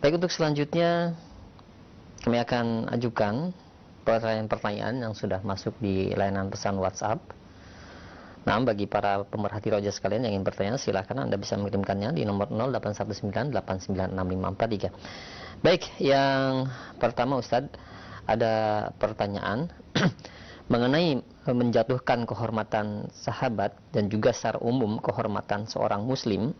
Baik, untuk selanjutnya kami akan ajukan pertanyaan-pertanyaan yang sudah masuk di layanan pesan WhatsApp. Nah, bagi para pemerhati roja sekalian yang ingin bertanya, silakan Anda bisa mengirimkannya di nomor 0819896543. Baik, yang pertama Ustadz, ada pertanyaan mengenai menjatuhkan kehormatan sahabat dan juga secara umum kehormatan seorang muslim.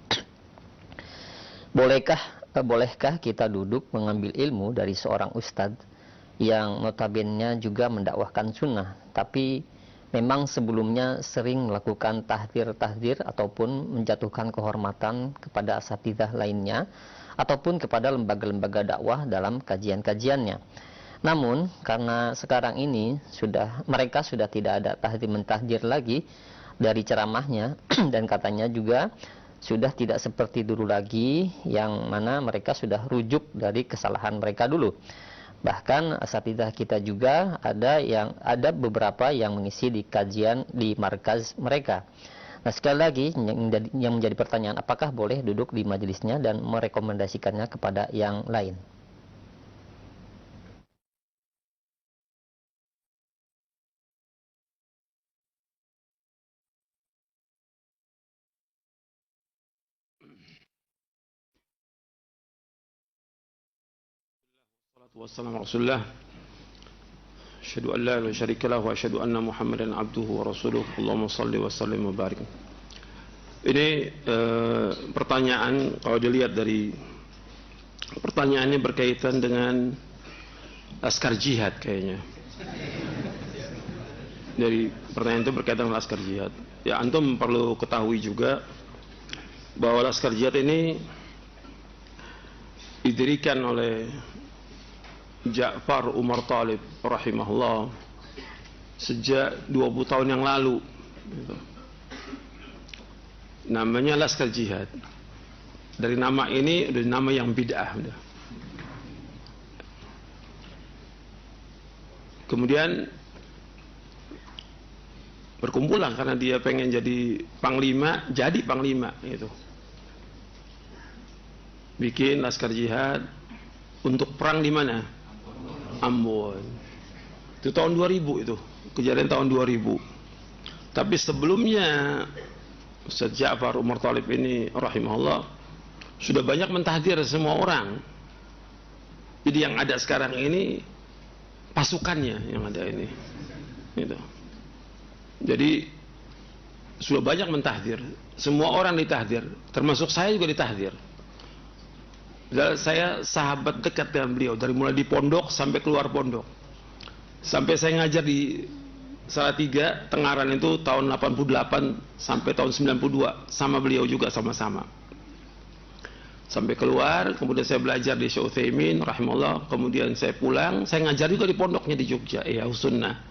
Bolehkah kita duduk mengambil ilmu dari seorang ustadz yang notabene juga mendakwahkan sunnah, tapi memang sebelumnya sering melakukan tahdzir ataupun menjatuhkan kehormatan kepada asatidzah lainnya ataupun kepada lembaga-lembaga dakwah dalam kajian-kajiannya. Namun karena sekarang ini mereka sudah tidak ada tahdzir lagi dari ceramahnya dan katanya juga sudah tidak seperti dulu lagi, yang mana mereka sudah rujuk dari kesalahan mereka dulu. Bahkan asatidzah kita juga ada beberapa yang mengisi di kajian di markaz mereka. Nah, sekali lagi yang menjadi pertanyaan, apakah boleh duduk di majelisnya dan merekomendasikannya kepada yang lain? Wassalamu Rasulullah. Asyhadu an la ilaha illallah wa asyhadu anna Muhammadan abduhu wa rasuluh. Allahumma shalli wa sallim wa barik. Ini pertanyaan, kalau dilihat dari pertanyaannya berkaitan dengan laskar jihad kayaknya. Dari pertanyaan itu berkaitan dengan laskar jihad. Ya, antum perlu ketahui juga bahwa laskar jihad ini didirikan oleh Ja'far Umar Thalib rahimahullah sejak 20 tahun yang lalu. Namanya Laskar Jihad. Dari nama ini udah nama yang bid'ah udah. Kemudian berkumpullah karena dia pengen jadi panglima gitu. Bikin Laskar Jihad untuk perang di mana? Ambon. Itu tahun 2000 itu. Kejadian tahun 2000. Tapi sebelumnya Ustaz Ja'far Umar Thalib ini rahimahullah sudah banyak mentahdir semua orang. Jadi yang ada sekarang ini pasukannya yang ada ini. Gitu. Jadi sudah banyak mentahdir. Semua orang ditahdir, termasuk saya juga ditahdir. Saya sahabat dekat dengan beliau dari mulai di pondok sampai keluar pondok. Sampai saya ngajar di Salatiga, Tengaran itu tahun 88 sampai tahun 92 sama beliau juga sama-sama. Sampai keluar, kemudian saya belajar di Syekh Utsaimin rahimahullah, kemudian saya pulang, saya ngajar juga di pondoknya di Jogja, ya Sunnah.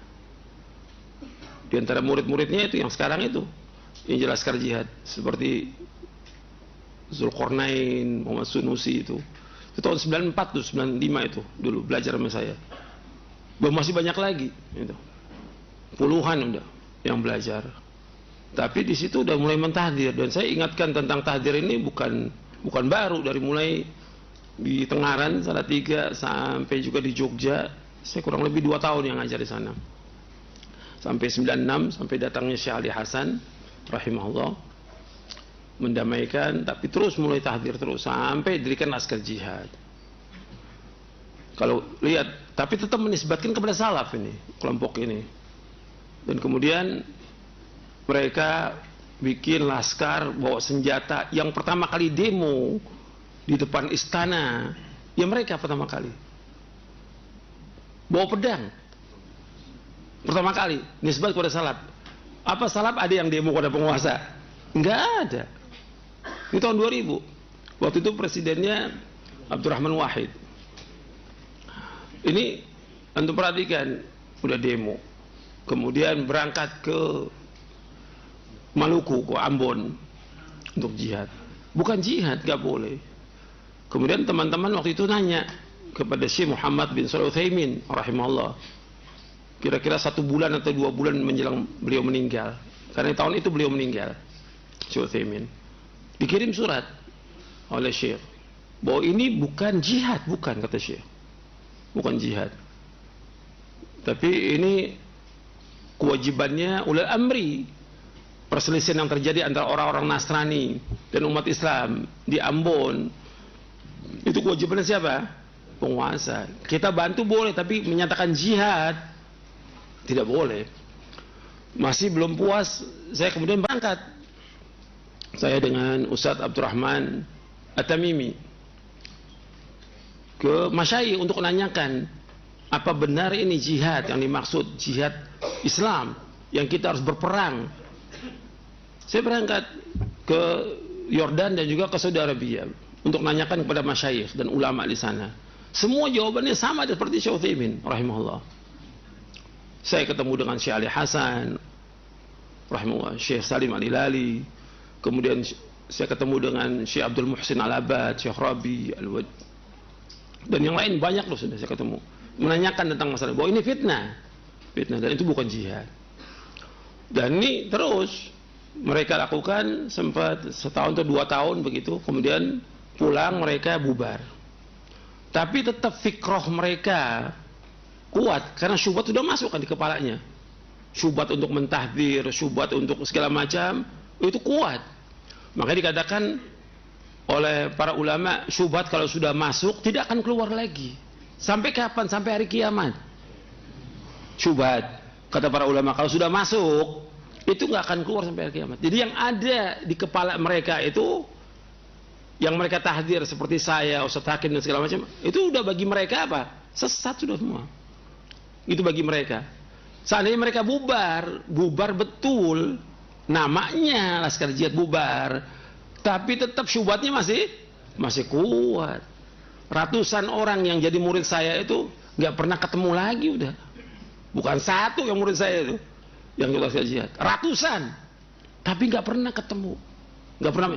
Di antara murid-muridnya itu yang sekarang itu yang jelaskan jihad seperti Zulkarnain, Muhammad Sunusi itu tahun 94 tuh, 95 itu dulu belajar sama saya. Masih banyak lagi itu. Puluhan udah yang belajar. Tapi di situ udah mulai mentahdir, dan saya ingatkan tentang tahdir ini bukan baru, dari mulai di Tengaran Salatiga sampai juga di Jogja. Saya kurang lebih 2 tahun yang ngajar di sana. Sampai 96 sampai datangnya Syekh Ali Hasan rahimahullah mendamaikan, tapi terus mulai tahdir terus sampai dirikan Laskar Jihad. Kalau lihat, tapi tetap menisbatkan kepada salaf ini, kelompok ini. Dan kemudian mereka bikin laskar bawa senjata. Yang pertama kali demo di depan istana, ya mereka pertama kali bawa pedang. Pertama kali nisbat kepada salaf. Apa salaf ada yang demo kepada penguasa? Enggak ada. Ini tahun 2000. Waktu itu presidennya Abdurrahman Wahid. Ini antum perhatikan, udah demo. Kemudian berangkat ke Maluku, ke Ambon untuk jihad. Bukan jihad, gak boleh. Kemudian teman-teman waktu itu nanya kepada Syekh Muhammad bin Shalih Utsaimin rahimahullah. Kira-kira 1 bulan atau 2 bulan menjelang beliau meninggal. Karena tahun itu beliau meninggal, Syekh Utsaimin. Dikirim surat oleh Syekh. bahwa ini bukan jihad, bukan, kata Syekh. Bukan jihad. Tapi ini kewajibannya ulil amri. Perselisihan yang terjadi antara orang-orang Nasrani dan umat Islam di Ambon, itu kewajibannya siapa? Penguasa. Kita bantu boleh, tapi menyatakan jihad tidak boleh. Masih belum puas, saya kemudian berangkat. Saya dengan Ustadz Abdurrahman At-Tamimi ke Masyayikh untuk menanyakan apa benar ini jihad yang dimaksud, jihad Islam yang kita harus berperang. Saya berangkat ke Yordan dan juga ke Saudi Arabia untuk menanyakan kepada masyayikh dan ulama di sana. Semua jawabannya sama seperti Syekh Utsaimin rahimahullah. Saya ketemu dengan Syekh Ali Hasan rahimahullah, Syekh Salim Al-Hilali, kemudian saya ketemu dengan Syekh Abdul Muhsin Al-Abad, Syekh Rabi Al-Wad, dan yang lain banyak loh sudah saya ketemu, menanyakan tentang masalah bahwa ini fitnah dan itu bukan jihad. Dan ini terus mereka lakukan sempat setahun atau 2 tahun begitu, kemudian pulang mereka bubar. Tapi tetap fikroh mereka kuat karena syubhat sudah masuk kan di kepalanya. Syubhat untuk mentahdir, syubhat untuk segala macam, itu kuat. Makanya dikatakan oleh para ulama, syubhat kalau sudah masuk tidak akan keluar lagi. Sampai kapan? Sampai hari kiamat. Syubhat, kata para ulama, kalau sudah masuk itu nggak akan keluar sampai hari kiamat. Jadi yang ada di kepala mereka itu, yang mereka tahdir seperti saya, Ustadz Hakim dan segala macam, itu udah bagi mereka apa? Sesat sudah semua. Itu bagi mereka. Seandainya mereka bubar betul, namanya Laskar Jihad bubar, tapi tetap syubhatnya masih kuat. Ratusan orang yang jadi murid saya itu nggak pernah ketemu lagi udah. Bukan satu yang murid saya itu yang ikut Laskar Jihad, ratusan, tapi nggak pernah ketemu, nggak pernah.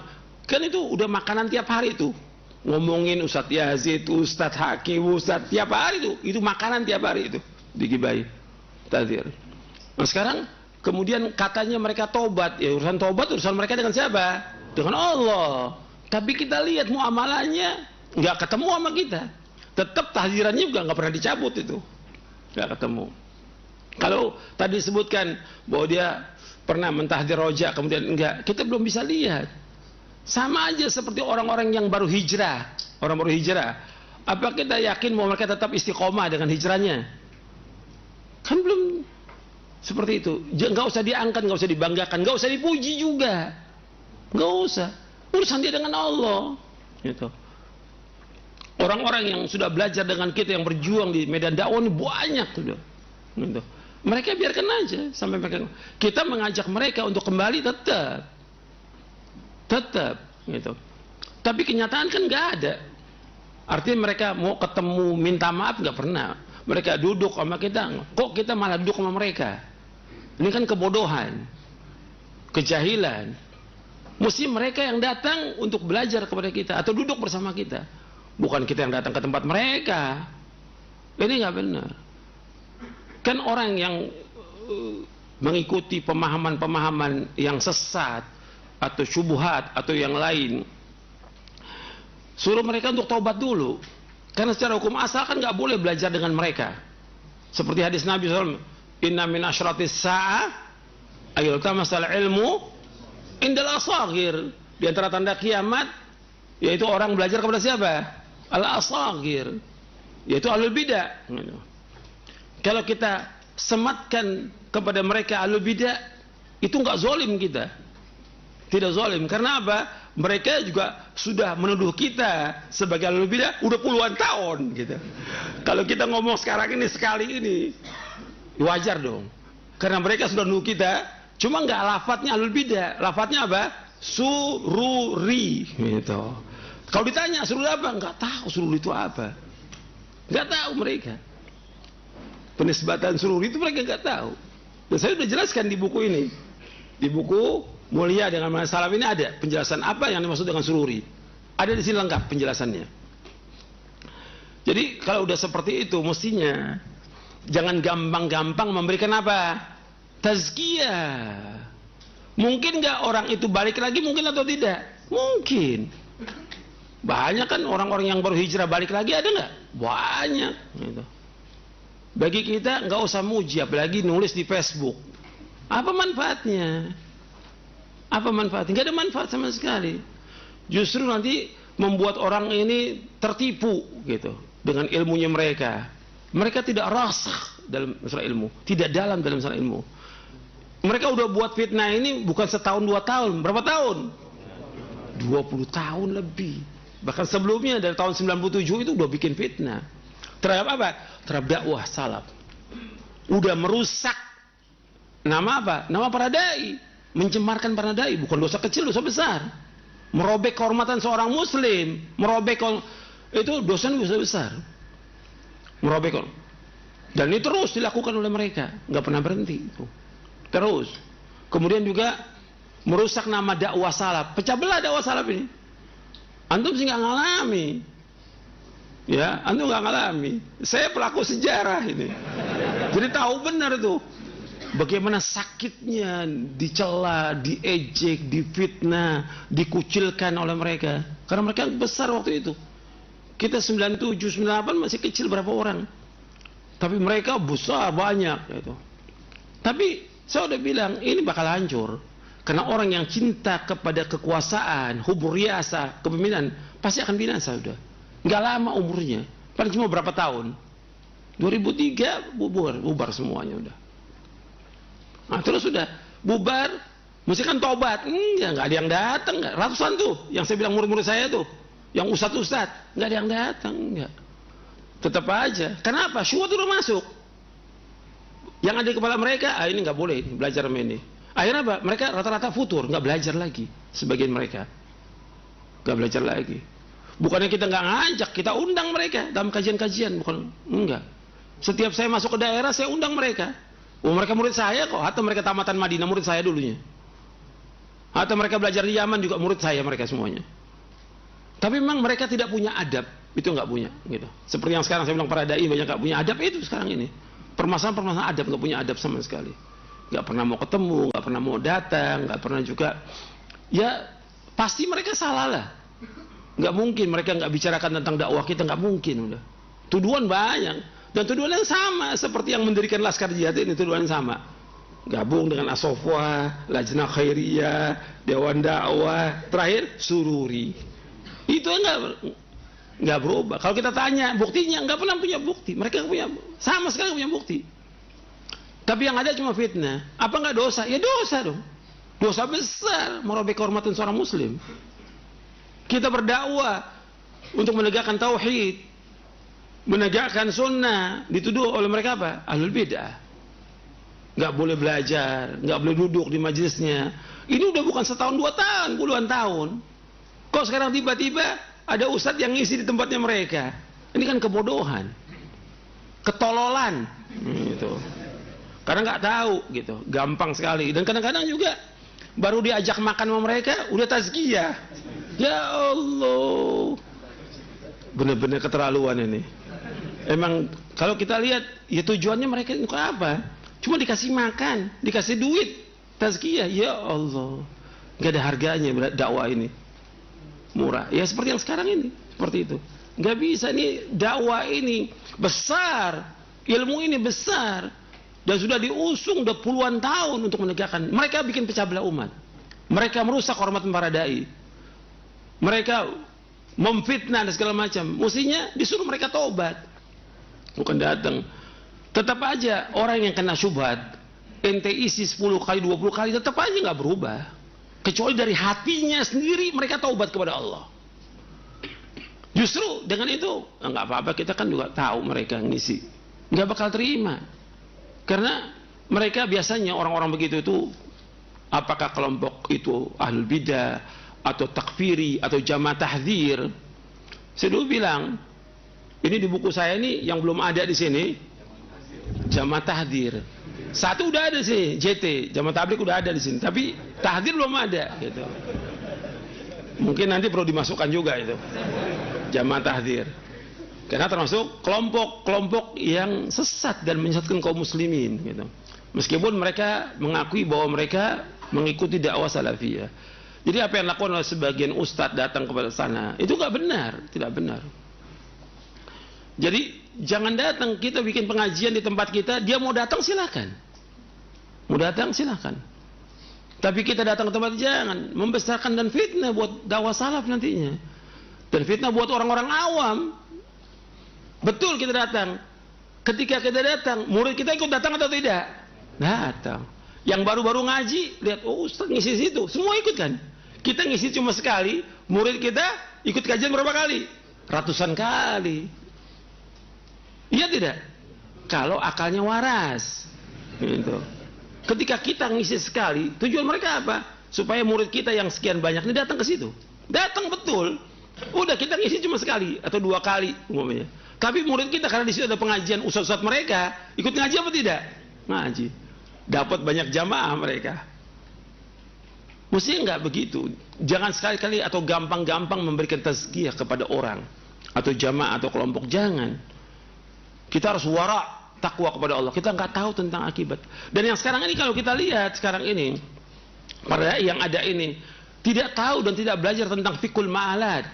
Kan itu udah makanan tiap hari itu, ngomongin Ustadz Yazid, Ustadz Hakim, Ustadz tiap hari itu makanan tiap hari itu digibahi, tazir. Nah sekarang kemudian katanya mereka tobat, ya urusan mereka dengan siapa? Dengan Allah. Tapi kita lihat muamalahnya nggak ketemu sama kita, tetap tahdirannya juga nggak pernah dicabut itu, nggak ketemu. Kalau tadi disebutkan bahwa dia pernah mentahdir roja, kemudian enggak, kita belum bisa lihat. Sama aja seperti orang-orang yang baru hijrah. Orang baru hijrah, apa kita yakin bahwa mereka tetap istiqomah dengan hijrahnya? Kan belum seperti itu. Nggak usah diangkat, nggak usah dibanggakan, nggak usah dipuji juga, nggak usah. Urusan dia dengan Allah. Gitu. Orang-orang yang sudah belajar dengan kita, yang berjuang di medan dakwah ini banyak sudah. Gitu. Mereka biarkan aja sampai mereka. Kita mengajak mereka untuk kembali tetap gitu. Tapi kenyataan kan nggak ada. Artinya mereka mau ketemu minta maaf nggak pernah. Mereka duduk sama kita, kok kita malah duduk sama mereka? Ini kan kebodohan, kejahilan. Mesti mereka yang datang untuk belajar kepada kita atau duduk bersama kita, bukan kita yang datang ke tempat mereka. Ini nggak benar. Kan orang yang mengikuti pemahaman-pemahaman yang sesat atau syubhat atau yang lain, suruh mereka untuk taubat dulu. Karena secara hukum asal kan nggak boleh belajar dengan mereka. Seperti hadis Nabi SAW, inna min asyratis sa'ah ayultamasal ilmu indal asagir. Di antara tanda kiamat, yaitu orang belajar kepada siapa? Al-asagir, yaitu ahlul bidah. Kalau kita sematkan kepada mereka ahlul bidah, itu nggak zalim kita. Tidak zalim. Karena apa? Mereka juga sudah menuduh kita sebagai ahlul bidah udah puluhan tahun gitu. Kalau kita ngomong sekarang ini sekali ini wajar dong. Karena mereka sudah menuduh kita, cuma nggak lafadznya ahlul bidah. Lafadznya apa? Sururi gitu. Kalau ditanya sururi apa? Nggak tahu sururi itu apa. Nggak tahu mereka. Penisbatan sururi itu mereka nggak tahu. Dan saya sudah jelaskan di buku ini. Di buku Mulia dengan Masalah ini ada penjelasan apa yang dimaksud dengan sururi. Ada di sini lengkap penjelasannya. Jadi kalau udah seperti itu, mestinya jangan gampang-gampang memberikan apa? Tazkiyah. Mungkin nggak orang itu balik lagi, mungkin atau tidak? Mungkin. Banyak kan orang-orang yang baru hijrah balik lagi, ada nggak? Banyak. Gitu. Bagi kita nggak usah muji, apalagi nulis di Facebook. Apa manfaatnya? Apa manfaatnya? Nggak ada manfaat sama sekali. Justru nanti membuat orang ini tertipu gitu dengan ilmunya mereka. Mereka tidak rasakh dalam masalah ilmu, tidak dalam masalah ilmu. Mereka udah buat fitnah ini bukan setahun 2 tahun, berapa tahun? 20 tahun lebih. Bahkan sebelumnya dari tahun 97 itu udah bikin fitnah. Terhadap apa? Terhadap dakwah salaf. Udah merusak nama apa? Nama para dai. Mencemarkan para dai, bukan dosa kecil, dosa besar. Merobek kehormatan seorang muslim, merobek itu dosa besar. Merobek. Dan ini terus dilakukan oleh mereka, nggak pernah berhenti. Terus. Kemudian juga merusak nama dakwah salaf, pecah belah dakwah salaf ini. Antum sih nggak ngalami, ya, antum nggak ngalami. Saya pelaku sejarah ini, jadi tahu benar tuh bagaimana sakitnya dicela, diejek, difitnah, dikucilkan oleh mereka. Karena mereka besar waktu itu. Kita 97, 98 masih kecil berapa orang, tapi mereka besar banyak. Gitu. Tapi saya udah bilang ini bakal hancur. Karena orang yang cinta kepada kekuasaan, hubur riasa, kepemimpinan, pasti akan binasa udah. Nggak lama umurnya, paling cuma berapa tahun. 2003 bubar semuanya udah. Nah terus sudah bubar, mesti kan tobat. Ya nggak ada yang datang, ratusan tuh. Yang saya bilang murid-murid saya tuh, yang ustadz, nggak ada yang datang, nggak. Tetap aja. Kenapa? Syubhat udah masuk. Yang ada di kepala mereka, ini nggak boleh belajar sama ini. Akhirnya apa? Mereka rata-rata futur, nggak belajar lagi. Sebagian mereka nggak belajar lagi. Bukannya kita nggak ngajak, kita undang mereka dalam kajian-kajian, bukan enggak. Setiap saya masuk ke daerah, saya undang mereka. Oh, mereka murid saya kok, atau mereka tamatan Madinah murid saya dulunya. Atau mereka belajar di Yaman juga murid saya mereka semuanya. Tapi memang mereka tidak punya adab, itu nggak punya. Gitu. Seperti yang sekarang saya bilang para dai banyak nggak punya adab itu sekarang ini. Permasalahan adab, nggak punya adab sama sekali. Nggak pernah mau ketemu, nggak pernah mau datang, nggak pernah juga. Ya pasti mereka salah lah. Nggak mungkin mereka nggak bicarakan tentang dakwah kita, nggak mungkin udah. Tuduhan banyak dan tuduhan yang sama seperti yang mendirikan Laskar Jihad ini, tuduhan yang sama. Gabung dengan Asofwa, Lajnah Khairiyah, Dewan Dakwah, terakhir Sururi. Itu nggak berubah. Kalau kita tanya buktinya, nggak pernah punya bukti. Mereka nggak punya, sama sekali nggak punya bukti. Tapi yang ada cuma fitnah. Apa nggak dosa? Ya dosa dong. Dosa besar merobek kehormatan seorang muslim. Kita berdakwah untuk menegakkan tauhid, menegakkan sunnah, dituduh oleh mereka apa? Ahlul bidah. Nggak boleh belajar, nggak boleh duduk di majelisnya. Ini udah bukan setahun 2 tahun, puluhan tahun. Kok sekarang tiba-tiba ada ustadz yang ngisi di tempatnya mereka? Ini kan kebodohan, ketololan, gitu. Karena nggak tahu gitu, gampang sekali. Dan kadang-kadang juga baru diajak makan sama mereka udah tazkiyah. Ya Allah, benar-benar keterlaluan ini. Emang kalau kita lihat ya tujuannya mereka itu apa? Cuma dikasih makan, dikasih duit, tazkiyah. Ya Allah, nggak ada harganya dakwah ini. Murah. Ya seperti yang sekarang ini, seperti itu. Nggak bisa nih, dakwah ini besar, ilmu ini besar. Dan sudah diusung udah puluhan tahun untuk menegakkan. Mereka bikin pecah belah umat. Mereka merusak kehormatan para dai. Mereka memfitnah dan segala macam. Mestinya disuruh mereka taubat, bukan datang. Tetap aja orang yang kena syubhat, ente isi 10 kali 20 kali, tetap aja nggak berubah. Kecuali dari hatinya sendiri mereka taubat kepada Allah. Justru dengan itu nggak apa-apa, kita kan juga tahu mereka ngisi nggak bakal terima. Karena mereka biasanya orang-orang begitu itu, apakah kelompok itu ahlul bidah atau takfiri atau jamaah tahdzir. Saya dulu bilang, ini di buku saya ini yang belum ada di sini, jamaah tahdzir. Satu udah ada sih, JT, jamaah tabligh udah ada di sini, tapi tahdzir belum ada gitu. Mungkin nanti perlu dimasukkan juga itu, jamaah tahdzir. Karena termasuk kelompok-kelompok yang sesat dan menyesatkan kaum muslimin gitu. Meskipun mereka mengakui bahwa mereka mengikuti dakwah salafiyah. Jadi apa yang dilakukan oleh sebagian ustadz datang kepada sana, itu nggak benar, tidak benar. Jadi jangan datang, kita bikin pengajian di tempat kita, dia mau datang silakan. Mau datang silakan. Tapi kita datang ke tempat, jangan membesarkan dan fitnah buat dakwah salaf nantinya. Dan fitnah buat orang-orang awam. Betul kita datang. Ketika kita datang, murid kita ikut datang atau tidak? Datang. Yang baru-baru ngaji, lihat, oh Ustaz ngisi situ, semua ikut kan? Kita ngisi cuma sekali, murid kita ikut kajian berapa kali? Ratusan kali. Iya tidak? Kalau akalnya waras. Gitu. Ketika kita ngisi sekali, tujuan mereka apa? Supaya murid kita yang sekian banyak ini datang ke situ. Datang betul. Udah kita ngisi cuma sekali atau 2 kali umumnya. Tapi murid kita karena di situ ada pengajian ustaz-ustaz mereka, ikut ngaji apa tidak? Ngaji. Dapat banyak jamaah mereka. Mestinya enggak begitu. Jangan sekali-kali atau gampang-gampang memberikan tazkiyah kepada orang atau jamaah atau kelompok, jangan. Kita harus wara, takwa kepada Allah. Kita nggak tahu tentang akibat. Dan yang sekarang ini kalau kita lihat sekarang ini, para yang ada ini tidak tahu dan tidak belajar tentang fikul ma'alat.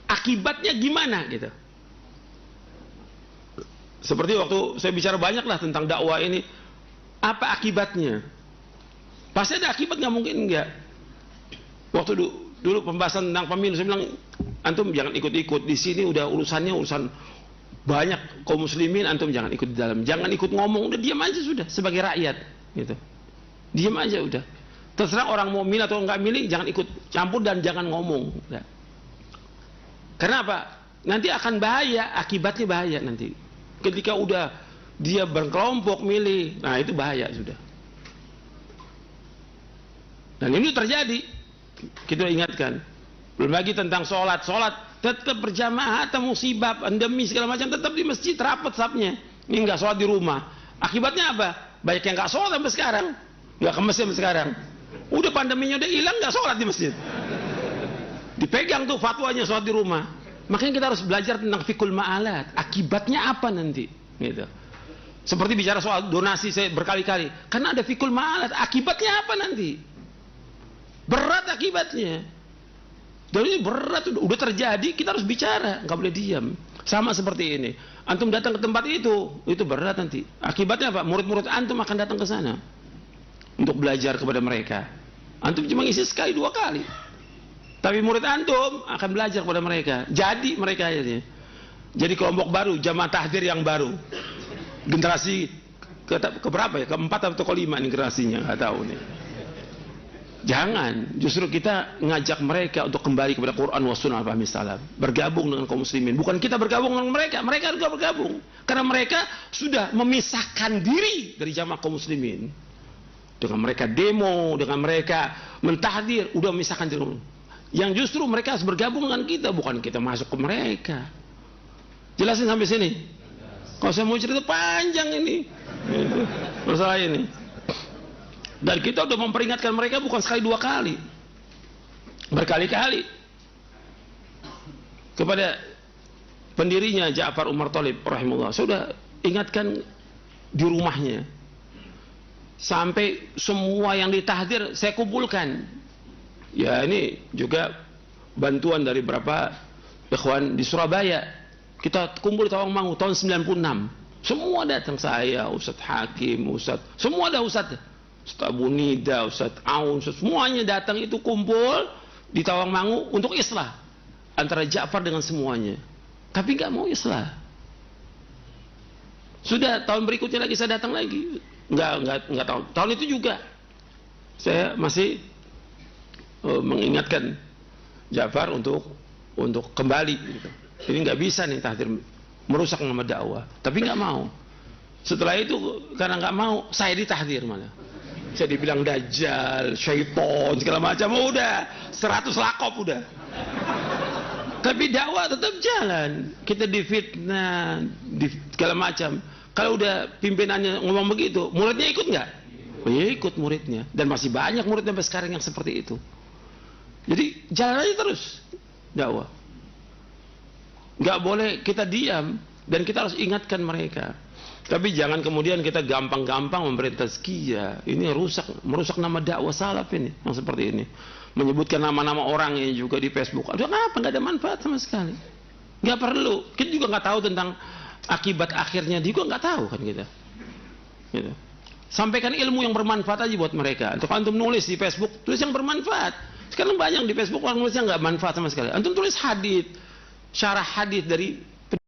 Akibatnya gimana gitu. Seperti waktu saya bicara banyak lah tentang dakwah ini, apa akibatnya? Pasti ada akibat, nggak mungkin enggak. Waktu dulu pembahasan tentang pemilu, saya bilang antum jangan ikut-ikut di sini, udah urusannya urusan banyak kaum muslimin, antum jangan ikut di dalam, jangan ikut ngomong, udah diam aja sudah sebagai rakyat gitu. Diam aja udah. Terserah orang mau milih atau enggak milih, jangan ikut campur dan jangan ngomong. Udah. Karena apa? Nanti akan bahaya, akibatnya bahaya nanti. Ketika udah dia berkelompok milih, nah itu bahaya sudah. Dan ini terjadi. Kita ingatkan. Belum lagi tentang sholat tetap berjamaah atau musibah, pandemi segala macam, tetap di masjid rapat safnya. Ini nggak sholat di rumah. Akibatnya apa? Banyak yang nggak sholat sampai sekarang, nggak ke masjid sampai sekarang. Udah pandeminya udah hilang, nggak sholat di masjid. Dipegang tuh fatwanya sholat di rumah. Makanya kita harus belajar tentang fikul ma'alat. Akibatnya apa nanti? Gitu. Seperti bicara soal donasi saya berkali-kali. Karena ada fikul ma'alat. Akibatnya apa nanti? Berat akibatnya. Dan ini berat, udah terjadi, kita harus bicara, nggak boleh diam. Sama seperti ini. Antum datang ke tempat itu berat nanti. Akibatnya apa? Murid-murid antum akan datang ke sana untuk belajar kepada mereka. Antum cuma ngisi sekali 2 kali. Tapi murid antum akan belajar kepada mereka. Jadi mereka akhirnya. Jadi kelompok baru, jamaah tahdir yang baru. Generasi ke berapa ya? Ke-4 atau ke-5 nih generasinya, nggak tahu nih. Jangan, justru kita ngajak mereka untuk kembali kepada Quran wa sunnah al-fahmi salaf, bergabung dengan kaum muslimin. Bukan kita bergabung dengan mereka, mereka juga bergabung. Karena mereka sudah memisahkan diri dari jamaah kaum muslimin. Dengan mereka demo, dengan mereka mentahdir, udah memisahkan diri. Yang justru mereka harus bergabung dengan kita, bukan kita masuk ke mereka. Jelasin sampai sini. Kalau saya mau cerita panjang ini. Masalah ini. Dan kita sudah memperingatkan mereka bukan sekali 2 kali, berkali-kali. Kepada pendirinya Ja'far Umar Thalib rahimahullah, saya sudah ingatkan di rumahnya. Sampai semua yang ditahdir saya kumpulkan. Ya ini juga bantuan dari beberapa ikhwan di Surabaya. Kita kumpul di Tawangmangu tahun 96. Semua datang, saya, Ustadz Hakim, Ustadz, semua ada Ustadz. Ustadz Abu Nida, Ustadz Aun, semuanya datang itu kumpul di Tawangmangu untuk islah antara Ja'far dengan semuanya. Tapi nggak mau islah. Sudah tahun berikutnya lagi saya datang lagi, nggak tahun itu juga saya masih mengingatkan Ja'far untuk kembali. Gitu. Ini nggak bisa nih tahdir merusak nama dakwah. Tapi nggak mau. Setelah itu karena nggak mau, saya ditahdir malah. Saya dibilang dajjal, syaiton, segala macam. Udah 100 lakop udah. Tapi dakwah tetap jalan. Kita difitnah, segala macam. Kalau udah pimpinannya ngomong begitu, muridnya ikut nggak? Ya ikut muridnya. Dan masih banyak murid sampai sekarang yang seperti itu. Jadi jalan aja terus dakwah. Nggak boleh kita diam. Dan kita harus ingatkan mereka. Tapi jangan kemudian kita gampang-gampang memberi tazkiyah. Ini merusak nama dakwah salaf ini, yang seperti ini. Menyebutkan nama-nama orang yang juga di Facebook. Aduh, apa? Nggak ada manfaat sama sekali. Nggak perlu. Kita juga nggak tahu tentang akibat akhirnya. Dia juga nggak tahu kan kita. Gitu. Sampaikan ilmu yang bermanfaat aja buat mereka. Untuk antum nulis di Facebook, tulis yang bermanfaat. Sekarang banyak di Facebook orang nulis yang nggak manfaat sama sekali. Antum tulis hadits, syarah hadits dari